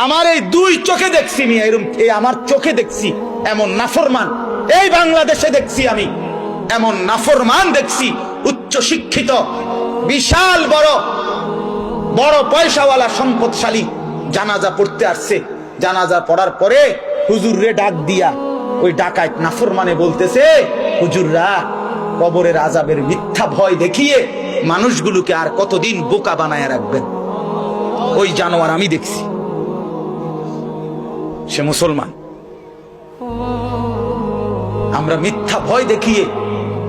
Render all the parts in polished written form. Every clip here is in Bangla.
আমার এই দুই চোখে দেখছি, এরকম আমার চোখে দেখছি এমন নাফরমান, এই বাংলাদেশে দেখছি আমি এমন নাফরমান দেখছি, উচ্চ শিক্ষিত, বিশাল বড় বড় পয়সাওয়ালা সম্পদশালী জানাজা পড়তে আসছে। জানাজা পড়ার পরে হুজুররে ডাক দিয়া ওই ডাকাত নাফরমানে বলতেছে, হুজুররা কবরের আযাবের মিথ্যা ভয় দেখিয়ে মানুষগুলোকে আর কতদিন বোকা বানায় রাখবেন? ওই জানোয়ার আমি দেখছি। সে মুসলমান। আমরা মিথ্যা ভয় দেখিয়ে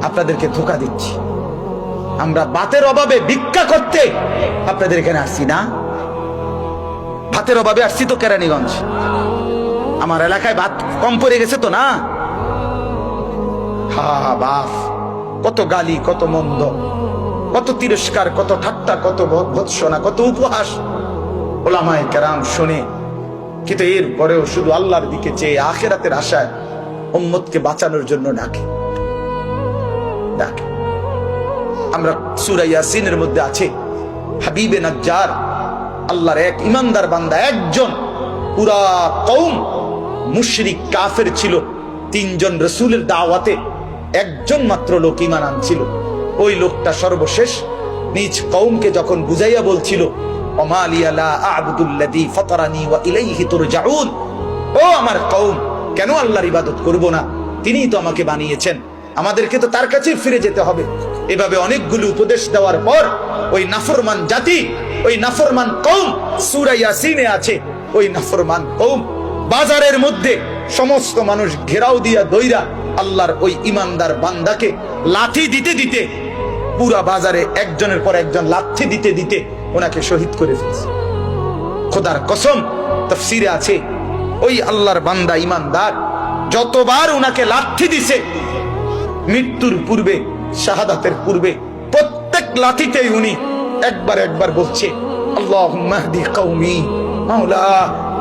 আপনাদেরকে ধোঁকা দিচ্ছি। আমরা ভাতের অভাবে ভিক্ষা করতে আপনাদের এখানে আসছি না? ভাতের অভাবে আসছি তো কেরানীগঞ্জ। আমার এলাকায় ভাত কম পড়ে গেছে তো না? হা বাপ, কত গালি, কত মন্দ, কত তিরস্কার, কত ঠাট্টা, কত ভৎসনা, কত উপহাস ওলামায়ে কেরাম শুনে, কিন্তু এর পরেও শুধু আল্লাহর দিকে চেয়ে আখিরাতের আশায় উম্মতকে বাঁচানোর জন্য ডাকে। আমরা সূরা ইয়াসিনের মধ্যে আছে হাবিবে নাজ্জার, আল্লাহর এক ইমানদার বান্দা, একজন, পুরা কওম মুশরিক কাফের ছিল। 3 জন রাসূলের দাওয়াতে একজন মাত্র লোক ঈমান আনছিল। ওই লোকটা সর্বশেষ নিজ কওমকে যখন বুঝাইয়া বলছিল, ওমা লিয়া লা আ'বুদুল্লাযী ফাতারানী ওয়া ইলাইহি তুরজাউন, ও আমার কওম, কেন আল্লাহর ইবাদত করব না? তিনিই তো আমাকে বানিয়েছেন, আমাদেরকে তো তার কাছেই ফিরে যেতে হবে। এভাবে অনেকগুলো উপদেশ দেওয়ার পর ওই নাফরমান জাতি, ওই নাফরমান কওম, সূরা ইয়াসিনে আছে, ওই নাফরমান কওম বাজারের মধ্যে সমস্ত মানুষ ঘেরাও দিয়া দইরা আল্লাহর ওই ইমানদার বান্দাকে লাঠি দিতে দিতে, পুরা বাজারে একজনের পর একজন লাঠি দিতে দিতে ওনাকে শহীদ করে ফেলছে। খোদার কসম, তাফসীরে আছে ওই আল্লাহর বান্দা ইমানদার যতবার ওনাকে লাঠি দিছে, মৃত্যুর পূর্বে, শাহাদাতের পূর্বে, প্রত্যেক লাঠিতেই উনি একবার বলছে, আল্লাহুম্মা হদি কওমি, মাওলা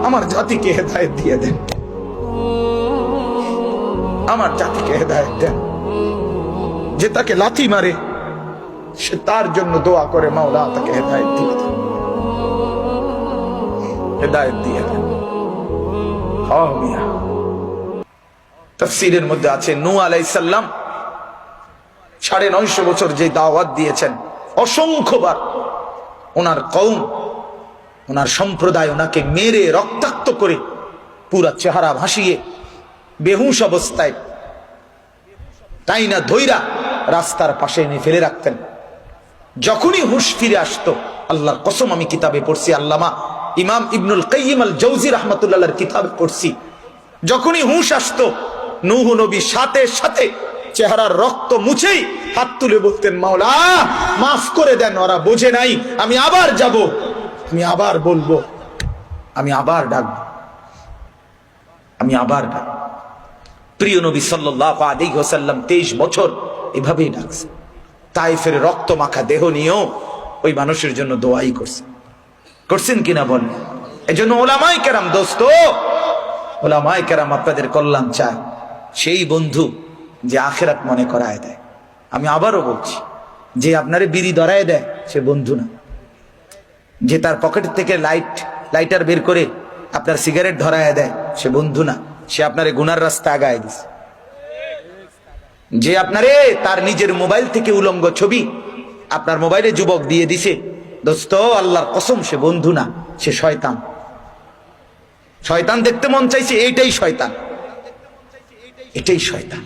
আমার জাতিকে হেদায়েত দিয়ে দেন, আমার জাতিকে হেদায়েত দেন। যে তাকে লাথি মারে সে তার জন্য দোয়া করে, মাওলা তাকে হেদায়েত দিয়ে দেন, হেদায়েত দিয়ে দেন। তাফসীরের মধ্যে আছে নূহ আলাইহিস সালাম 950 বছর যে দাওয়াত দিয়েছেন, অসংখ্যবার ওনার কওম, ওনার সম্প্রদায় ওনাকে মেরে রক্তাক্ত করে পুরা চেহারা ভাসিয়ে বেহুশ অবস্থায় তাই না ধইরা রাস্তার পাশে এনে ফেলে রাখতেন। যখনই হুশ ফিরে আসতো, আল্লাহর কসম আমি কিতাবে পড়ছি, আল্লামা ইমাম ইবনুল কাইয়িম আল জাওজি রাহমাতুল্লাহর কিতাবে পড়ছি, যখনই হুশ আসতো নূহ নবী সাথে সাথে চেহারার রক্ত মুছেই হাত তুলে বলতেন, মাওলা মাফ করে দেন, ওরা বোঝে নাই, আমি আবার যাব, আমি আবার বলবো, আমি আবার ডাকবো, আমি আবার ডাকবো। প্রিয় নবী সাল্লাল্লাহু আলাইহি ওয়াসাল্লাম 23 বছর এভাবেই ডাকছে। তায়েফের রক্ত মাখা দেহ নিয়েও ওই মানুষের জন্য দোয়াই করছেন কিনা বলেন? এজন্য ওলামায়ে কেরাম, দোস্ত, ওলামায়ে কেরাম আপনাদের কল্যাণ চায়। সেই বন্ধু যে আখিরাত মনে করায় দেয়। আমি আবারও বলছি, যে আপনারে বিড়ি ধরায় দেয় সে বন্ধু না। যে তার পকেট থেকে লাইটার বের করে আপনার সিগারেট ধরায় দেয় সে বন্ধু না, সে আপনারে গুনার রাস্তা আগায় দিছে। যে আপনারে তার নিজের মোবাইল থেকে উলঙ্গ ছবি আপনার মোবাইলে যুবক দিয়ে দিছে, দোস্ত আল্লাহর কসম সে বন্ধু না, সে শয়তান। শয়তান দেখতে মন চাইছে, এইটাই শয়তান, এটাই শয়তান।